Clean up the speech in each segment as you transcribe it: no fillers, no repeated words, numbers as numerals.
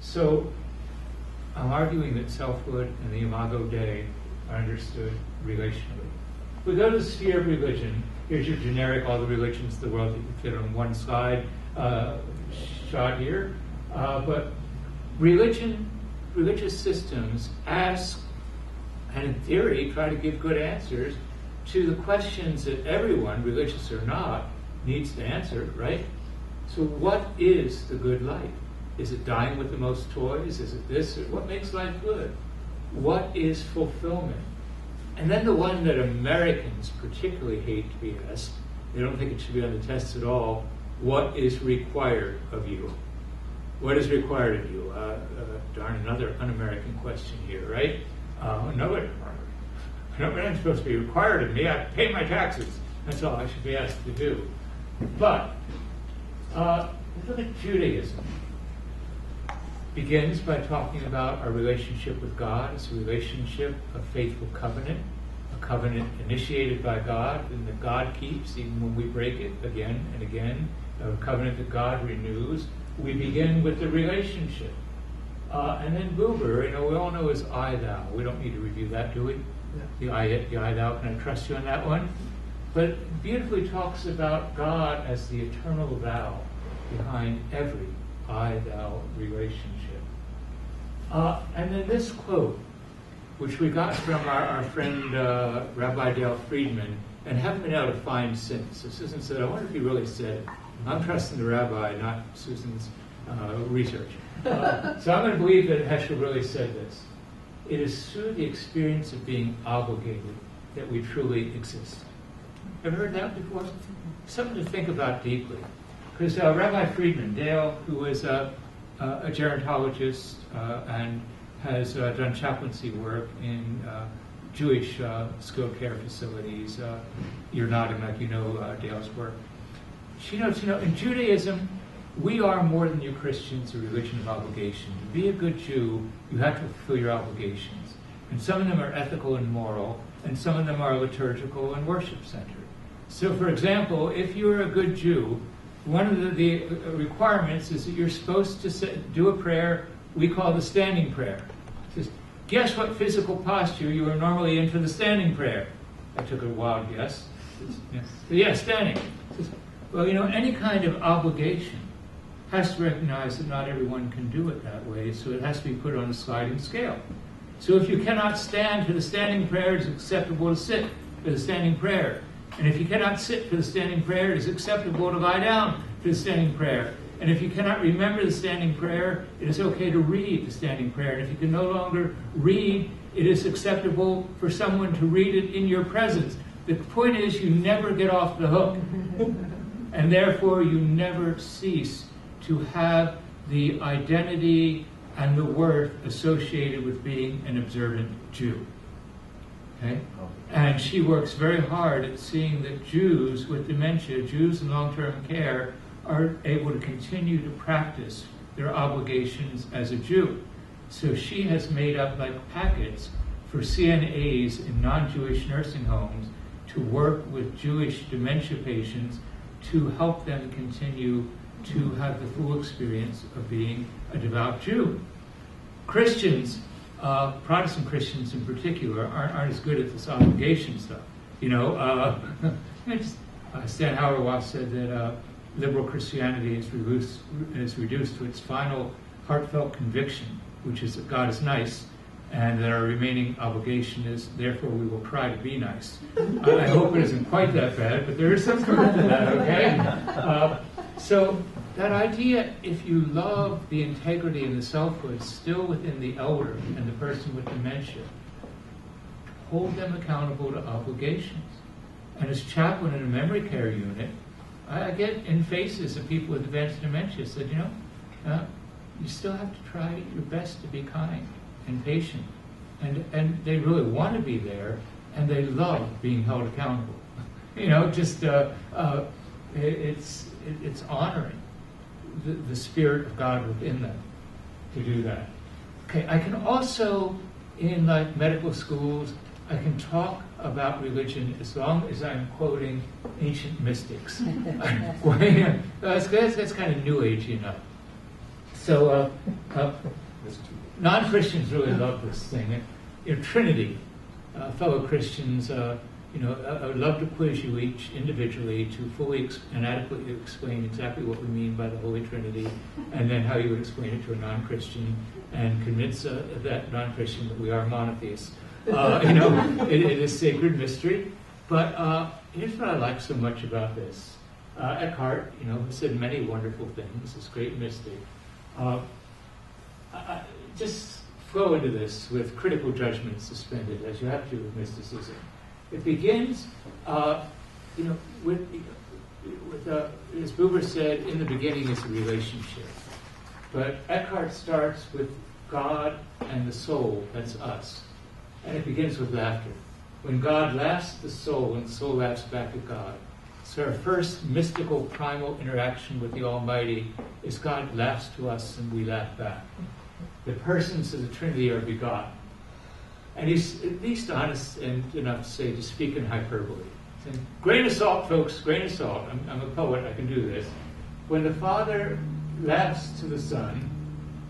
So I'm arguing that selfhood and the imago Dei are understood relationally. We go to the sphere of religion. Here's your generic, all the religions of the world that you can fit on one slide shot here. But religious systems ask, and in theory try to give good answers to the questions that everyone, religious or not, needs to answer, right? So what is the good life? Is it dying with the most toys? Is it this? What makes life good? What is fulfillment? And then the one that Americans particularly hate to be asked, they don't think it should be on the tests at all, what is required of you? What is required of you? Darn, another un-American question here, right? Nobody. I know what I'm supposed to be required of me. I pay my taxes. That's all I should be asked to do. But look at Judaism. Begins by talking about our relationship with God as a relationship, a faithful covenant, a covenant initiated by God and that God keeps even when we break it again and again, a covenant that God renews. We begin with the relationship. And then Buber, we all know is I, thou. We don't need to review that, do we? Yeah. The I, thou, can I trust you on that one? But beautifully talks about God as the eternal thou behind every I-thou relationship. And then this quote, which we got from our friend Rabbi Dale Friedman, and haven't been able to find since. So Susan said, I wonder if he really said it. I'm trusting the rabbi, not Susan's research. So I'm going to believe that Heschel really said this. It is through the experience of being obligated that we truly exist. Ever heard that before? Something to think about deeply. Because Rabbi Friedman, Dale, who was a gerontologist and has done chaplaincy work in Jewish skilled care facilities. You're nodding like you know Dale's work. She notes, in Judaism, we are more than you Christians a religion of obligation. To be a good Jew, you have to fulfill your obligations. And some of them are ethical and moral, and some of them are liturgical and worship-centered. So, for example, if you're a good Jew, one of the requirements is that you're supposed to do a prayer we call the standing prayer. It says, guess what physical posture you are normally in for the standing prayer? I took a wild guess. Standing. It says, well, any kind of obligation has to recognize that not everyone can do it that way, so it has to be put on a sliding scale. So if you cannot stand for the standing prayer, it is acceptable to sit for the standing prayer. And if you cannot sit for the standing prayer, it is acceptable to lie down for the standing prayer. And if you cannot remember the standing prayer, it is okay to read the standing prayer. And if you can no longer read, it is acceptable for someone to read it in your presence. The point is, you never get off the hook. And therefore, you never cease to have the identity and the worth associated with being an observant Jew. Okay? And she works very hard at seeing that Jews with dementia, Jews in long-term care, are able to continue to practice their obligations as a Jew. So she has made up packets for CNAs in non-Jewish nursing homes to work with Jewish dementia patients to help them continue to have the full experience of being a devout Jew. Christians, Protestant Christians in particular, aren't as good at this obligation stuff. Stan Hauerwas said that liberal Christianity is reduced to its final heartfelt conviction, which is that God is nice, and that our remaining obligation is, therefore, we will try to be nice. I hope it isn't quite that bad, but there is some truth to that, okay? So that idea, if you love the integrity and the selfhood still within the elder and the person with dementia, hold them accountable to obligations. And as chaplain in a memory care unit, I get in faces of people with advanced dementia said, you still have to try your best to be kind and patient. And they really want to be there, and they love being held accountable. It's honoring the Spirit of God within them to do that. Okay, I can also, in medical schools, I can talk about religion as long as I'm quoting ancient mystics. That's kind of New Age, So non-Christians really love this thing. Trinity, fellow Christians, I would love to quiz you each individually to fully and adequately explain exactly what we mean by the Holy Trinity, and then how you would explain it to a non-Christian and convince that non-Christian that we are monotheists. It is sacred mystery. But here's what I like so much about this. Eckhart, said many wonderful things. This great mystic. Just flow into this with critical judgment suspended, as you have to with mysticism. It begins, with as Buber said, in the beginning is a relationship. But Eckhart starts with God and the soul, that's us. And it begins with laughter. When God laughs at the soul, and the soul laughs back at God. So our first mystical primal interaction with the Almighty is God laughs to us and we laugh back. The persons of the Trinity are begotten. And he's at least honest and enough to say, to speak in hyperbole. Saying, grain of salt, folks, grain of salt. I'm a poet, I can do this. When the Father laughs to the Son,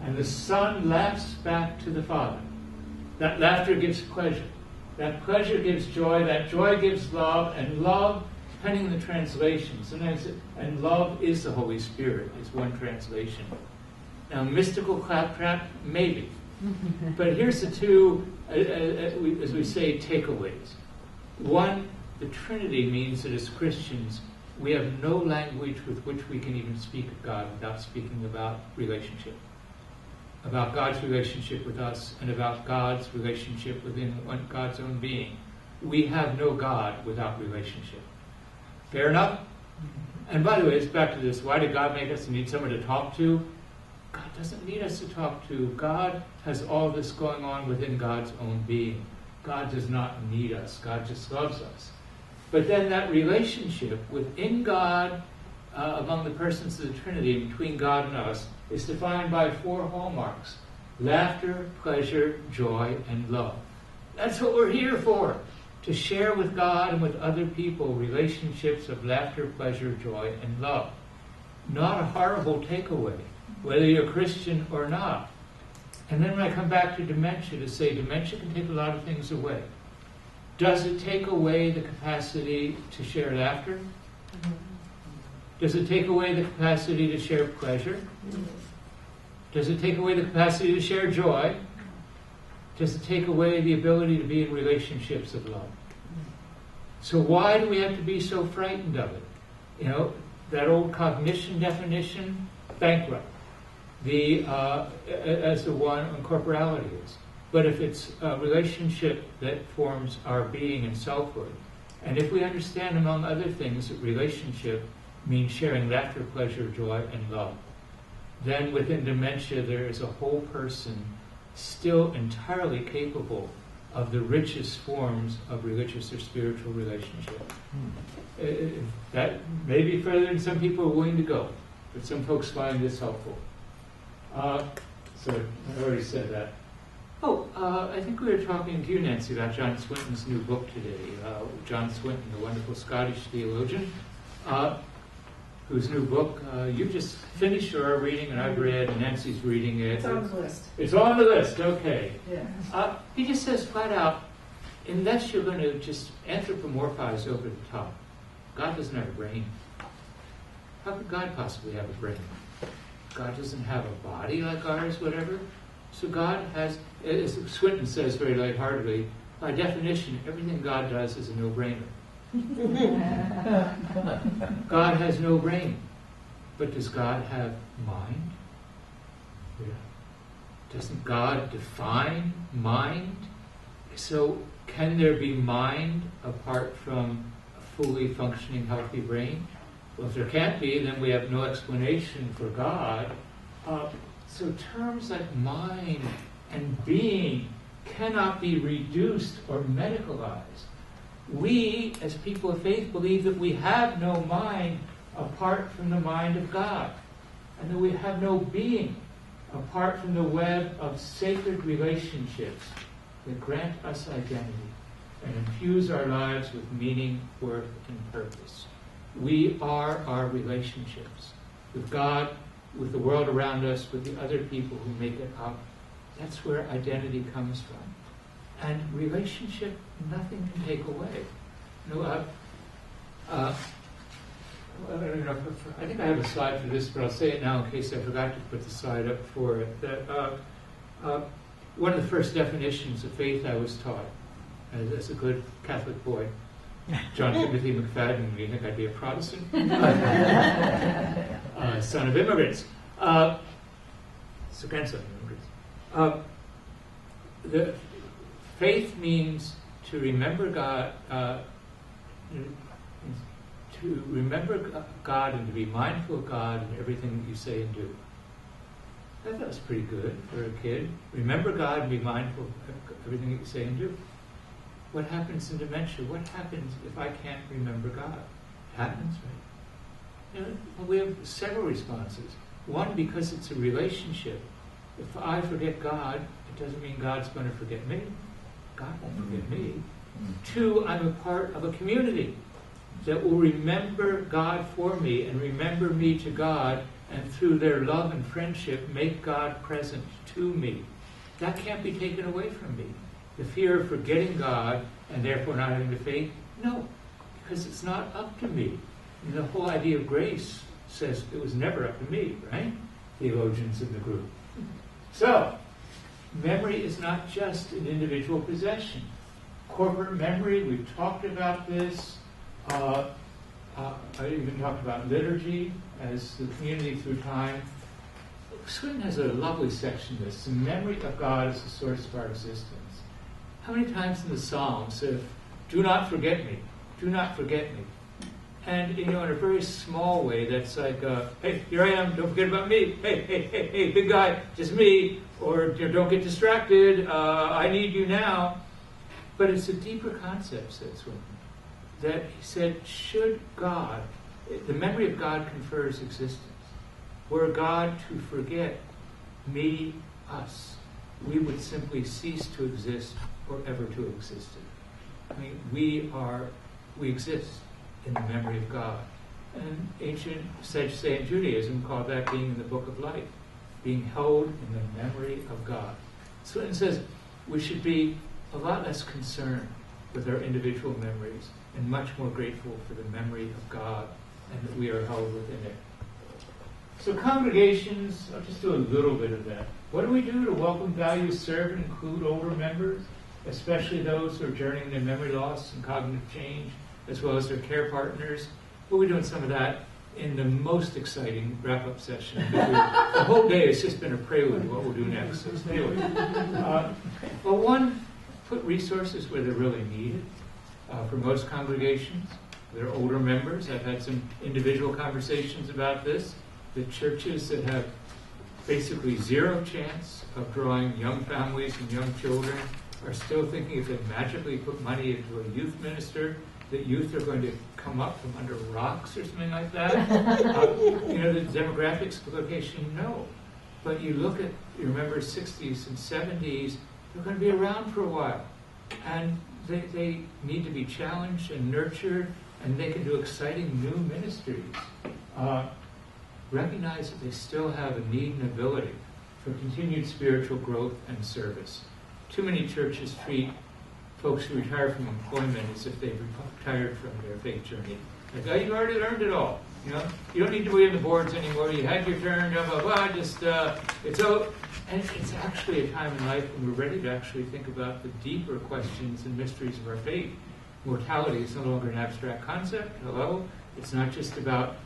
and the Son laughs back to the Father, that laughter gives pleasure. That pleasure gives joy, that joy gives love, and love, depending on the translation, and love is the Holy Spirit, is one translation. Now, mystical claptrap, maybe. But here's the two, as we say, takeaways. One, the Trinity means that as Christians, we have no language with which we can even speak of God without speaking about relationship. About God's relationship with us, and about God's relationship within God's own being. We have no God without relationship. Fair enough? And by the way, it's back to this, why did God make us and need someone to talk to? God doesn't need us to talk to. God has all this going on within God's own being. God does not need us. God just loves us. But then that relationship within God, among the persons of the Trinity, and between God and us, is defined by 4 hallmarks: laughter, pleasure, joy, and love. That's what we're here for, to share with God and with other people relationships of laughter, pleasure, joy, and love. Not a horrible takeaway, whether you're Christian or not. And then when I come back to dementia, to say dementia can take a lot of things away. Does it take away the capacity to share laughter? Does it take away the capacity to share pleasure? Does it take away the capacity to share joy? Does it take away the ability to be in relationships of love? So why do we have to be so frightened of it? That old cognition definition, bankrupt. As the one on corporality is. But if it's a relationship that forms our being and selfhood, and if we understand, among other things, that relationship means sharing laughter, pleasure, joy, and love, then within dementia there is a whole person still entirely capable of the richest forms of religious or spiritual relationship. That may be further than some people are willing to go, but some folks find this helpful. So I already said that. I think we were talking to you, Nancy, about John Swinton's new book today. John Swinton, the wonderful Scottish theologian, whose new book you just finished or are reading, and I've read, and Nancy's reading it. It's on the list. It's on the list, okay. Yeah. He just says flat out, unless you're going to just anthropomorphize over the top, God doesn't have a brain. How could God possibly have a brain? God doesn't have a body like ours, whatever. So God has, as Swinton says very lightheartedly, by definition, everything God does is a no-brainer. God has no brain. But does God have mind? Yeah. Doesn't God define mind? So can there be mind apart from a fully functioning, healthy brain? Well, if there can't be, then we have no explanation for God. So terms like mind and being cannot be reduced or medicalized. We, as people of faith, believe that we have no mind apart from the mind of God, and that we have no being apart from the web of sacred relationships that grant us identity and infuse our lives with meaning, worth, and purpose. We are our relationships with God, with the world around us, with the other people who make it up. That's where identity comes from. And relationship, nothing can take away. I don't know I think I have a slide for this, but I'll say it now in case I forgot to put the slide up for it. That one of the first definitions of faith I was taught as a good Catholic boy, John Timothy McFadden, do you think I'd be a Protestant? Son of immigrants. So grandson of immigrants. The faith means to remember God, to remember God and to be mindful of God in everything that you say and do. I thought that was pretty good for a kid. Remember God and be mindful of everything that you say and do. What happens in dementia? What happens if I can't remember God? It happens, right? We have several responses. One, because it's a relationship. If I forget God, it doesn't mean God's going to forget me. God won't forget me. Two, I'm a part of a community that will remember God for me and remember me to God, and through their love and friendship make God present to me. That can't be taken away from me. The fear of forgetting God and therefore not having the faith? No, because it's not up to me. And the whole idea of grace says it was never up to me, right? Theologians in the group. So, memory is not just an individual possession. Corporate memory, we've talked about this. I even talked about liturgy as the community through time. Swinton has a lovely section this. The memory of God is the source of our existence. How many times in the Psalms says, do not forget me, do not forget me. And, in a very small way, that's like, hey, here I am, don't forget about me. Hey, big guy, just me. Or don't get distracted, I need you now. But it's a deeper concept, says Swinton, that he said, should God, the memory of God confers existence. Were God to forget me, us, we would simply cease to exist or ever to have existed. I mean, we exist in the memory of God. And ancient Sadducean Judaism called that being in the book of life, being held in the memory of God. So it says we should be a lot less concerned with our individual memories and much more grateful for the memory of God and that we are held within it. So congregations, I'll just do a little bit of that. What do we do to welcome, value, serve, and include older members, especially those who are journeying their memory loss and cognitive change, as well as their care partners? We'll be doing some of that in the most exciting wrap-up session. The whole day has just been a prelude to what we'll do next. So anyway, well, one, put resources where they're really needed. For most congregations, they're older members. I've had some individual conversations about this. The churches that have basically zero chance of drawing young families and young children are still thinking if they magically put money into a youth minister, that youth are going to come up from under rocks or something like that. The demographics of the location, no. But you remember 60s and 70s, they're going to be around for a while. And they need to be challenged and nurtured, and they can do exciting new ministries. Recognize that they still have a need and ability for continued spiritual growth and service. Too many churches treat folks who retire from employment as if they've retired from their faith journey. Like, oh, you've already learned it all. You don't need to be in the boards anymore. You had your turn, blah, blah, blah. It's over. And it's actually a time in life when we're ready to actually think about the deeper questions and mysteries of our faith. Mortality is no longer an abstract concept. Hello? It's not just about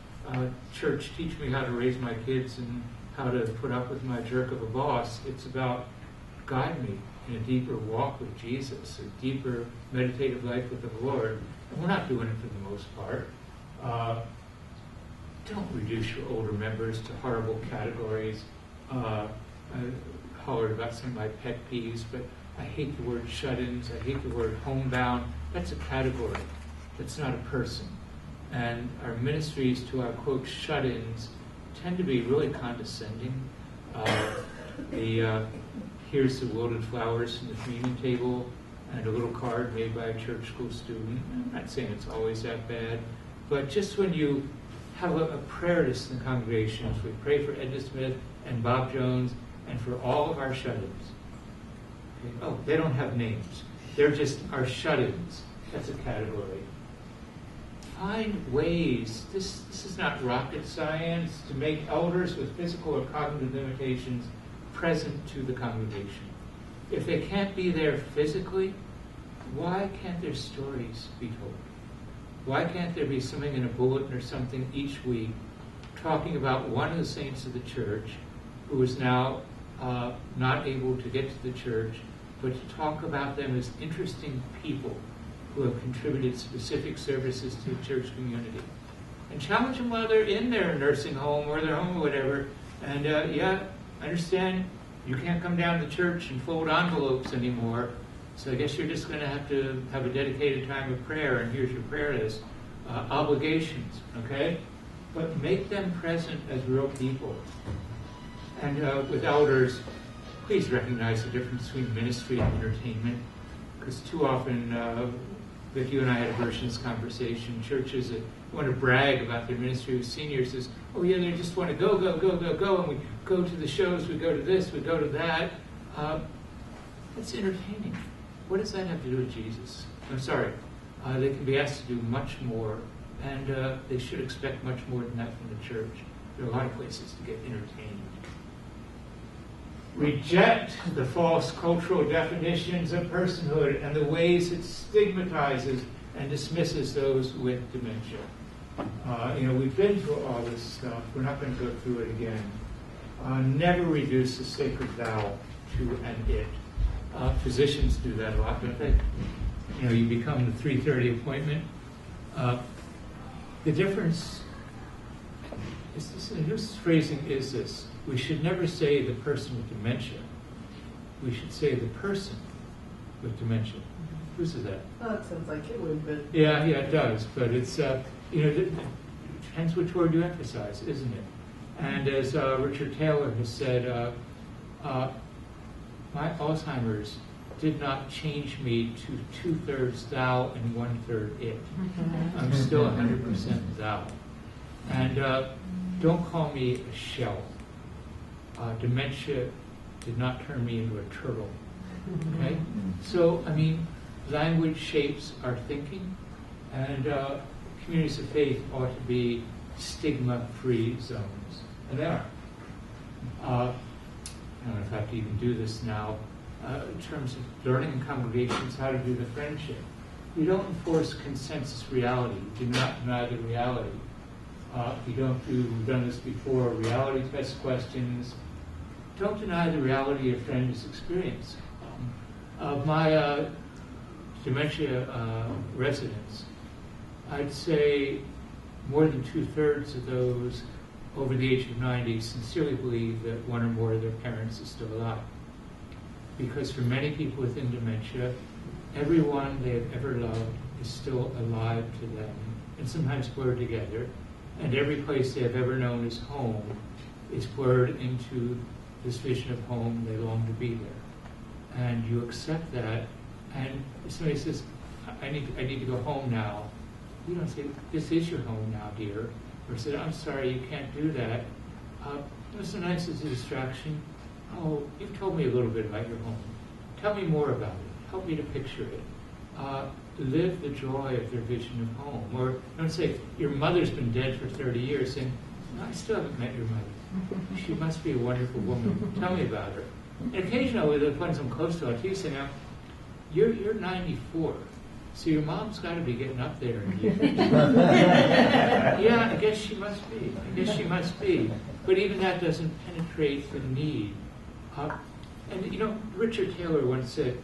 church, teach me how to raise my kids and how to put up with my jerk of a boss. It's about guide me in a deeper walk with Jesus, a deeper meditative life with the Lord. And we're not doing it for the most part. Don't reduce your older members to horrible categories. I hollered about some of my pet peeves, but I hate the word shut-ins. I hate the word homebound. That's a category. That's not a person. And our ministries to our, quote, shut-ins tend to be really condescending. Here's the wilted flowers from the communion table and a little card made by a church school student. I'm not saying it's always that bad, but just when you have a prayer list in the congregations. We pray for Edna Smith and Bob Jones and for all of our shut-ins. Okay. Oh, they don't have names. They're just our shut-ins. That's a category. Find ways, this is not rocket science, to make elders with physical or cognitive limitations present to the congregation. If they can't be there physically, why can't their stories be told? Why can't there be something in a bulletin or something each week talking about one of the saints of the church who is now not able to get to the church, but to talk about them as interesting people who have contributed specific services to the church community. And challenge them while they're in their nursing home or their home or whatever. And I understand you can't come down to church and fold envelopes anymore, so I guess you're just going to have a dedicated time of prayer, and here's your prayer list. Obligations, okay? But make them present as real people. And with elders, please recognize the difference between ministry and entertainment, because too often, Vic, you and I had a version of this conversation, churches that want to brag about their ministry with seniors says, oh yeah, they just want to go, and we go to the shows, we go to this, we go to that. It's entertaining. What does that have to do with Jesus? I'm sorry. They can be asked to do much more, and they should expect much more than that from the church. There are a lot of places to get entertained. Reject the false cultural definitions of personhood and the ways it stigmatizes and dismisses those with dementia. We've been through all this stuff. We're not going to go through it again. Never reduce the sacred thou to an it. Physicians do that a lot, don't they? You become the 3:30 appointment. The difference is this phrasing is this. We should never say the person with dementia. We should say the person with dementia. Who says that? Oh, it sounds like it would, but... Yeah, it does. But it's, it depends which word you emphasize, isn't it? And as Richard Taylor has said, my Alzheimer's did not change me to 2/3 thou and 1/3 it. I'm still 100% thou. And don't call me a shell. Dementia did not turn me into a turtle. Okay? So, language shapes our thinking, and communities of faith ought to be stigma-free zones. And they are. I don't know if I have to even do this now. In terms of learning in congregations how to do the friendship. You don't enforce consensus reality. You do not deny the reality. You don't do, we've done this before, reality test questions. Don't deny the reality your friend has experienced. Of my dementia residents, I'd say more than 2/3 of those over the age of 90 sincerely believe that one or more of their parents is still alive. Because for many people within dementia, everyone they have ever loved is still alive to them, and sometimes blurred together, and every place they have ever known as home is blurred into this vision of home. They long to be there. And you accept that, and if somebody says, I need to go home now, you don't say, this is your home now, dear. Or say, I'm sorry, you can't do that. Sometimes it's a distraction. Oh, you've told me a little bit about your home. Tell me more about it. Help me to picture it. Live the joy of their vision of home. Or don't say, your mother's been dead for 30 years, and I still haven't met your mother. She must be a wonderful woman. Tell me about her. And occasionally, the ones I'm close to, I'll tell you, say, now, you're 94, so your mom's got to be getting up there in years. Yeah, I guess she must be. But even that doesn't penetrate the need. Richard Taylor once said,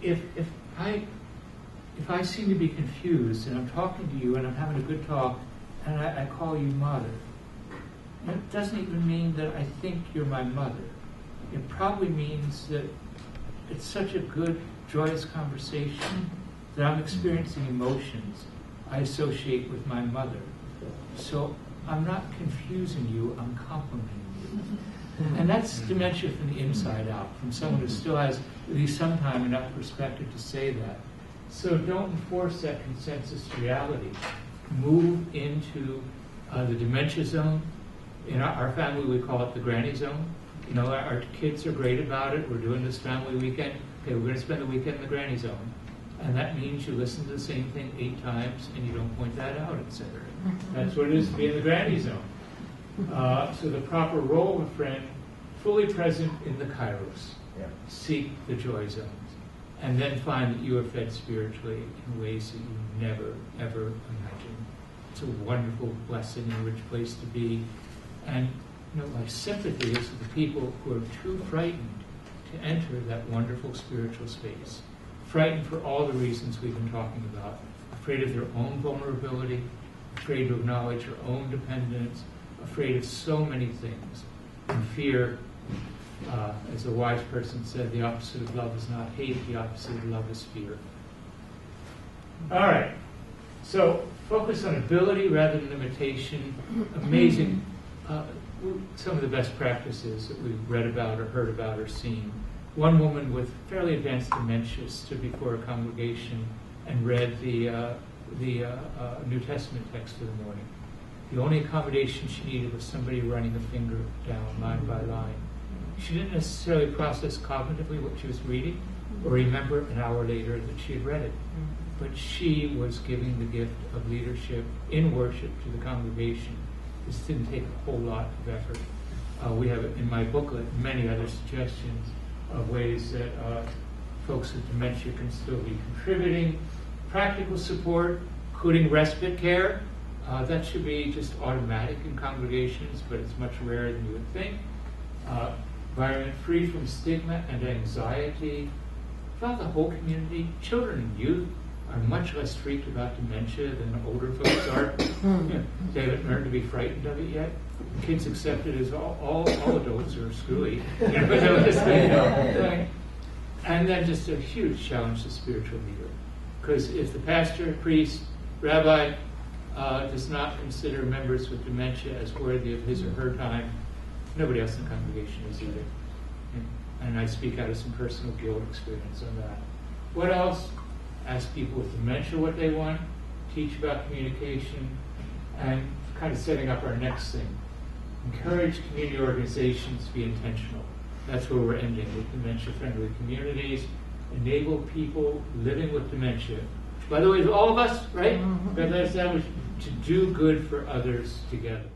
if I seem to be confused and I'm talking to you and I'm having a good talk and I call you mother, that doesn't even mean that I think you're my mother. It probably means that it's such a good, joyous conversation that I'm experiencing emotions I associate with my mother. So I'm not confusing you, I'm complimenting you. And that's dementia from the inside out, from someone who still has at least some time enough perspective to say that. So don't enforce that consensus reality. Move into The dementia zone, in our family we call it the granny zone. You know, our kids are great about it. We're doing this family weekend. Okay, we're going to spend the weekend in the granny zone. And that means you listen to the same thing 8 times and you don't point that out, etc. That's what it is to be in the granny zone. So the proper role of a friend, fully present in the kairos. Yeah. Seek the joy zones. And then find that you are fed spiritually in ways that you never, ever imagined. It's a wonderful, blessing, and rich place to be. And you know, my sympathy is with the people who are too frightened to enter that wonderful spiritual space. Frightened for all the reasons we've been talking about. Afraid of their own vulnerability, afraid to acknowledge their own dependence, afraid of so many things. And fear, as a wise person said, the opposite of love is not hate, the opposite of love is fear. All right, so focus on ability rather than limitation. Amazing. Some of the best practices that we've read about or heard about or seen. One woman with fairly advanced dementia stood before a congregation and read the New Testament text for the morning. The only accommodation she needed was somebody running a finger down line by line. She didn't necessarily process cognitively what she was reading or remember an hour later that she had read it. But she was giving the gift of leadership in worship to the congregation. This didn't take a whole lot of effort. We have in my booklet many other suggestions of ways that folks with dementia can still be contributing. Practical support, including respite care. That should be just automatic in congregations, but it's much rarer than you would think. Environment free from stigma and anxiety. Throughout the whole community, children and youth are much less freaked about dementia than older folks are. They haven't learned to be frightened of it yet. Kids accept it as all adults are screwy. And then just a huge challenge to spiritual leader. Because if the pastor, priest, rabbi does not consider members with dementia as worthy of his or her time, nobody else in the congregation is either. And I speak out of some personal guilt experience on that. What else? Ask people with dementia what they want, teach about communication, and kind of setting up our next thing. Encourage community organizations to be intentional. That's where we're ending, with dementia-friendly communities. Enable people living with dementia, which, by the way, is all of us, right? Because I established to do good for others together.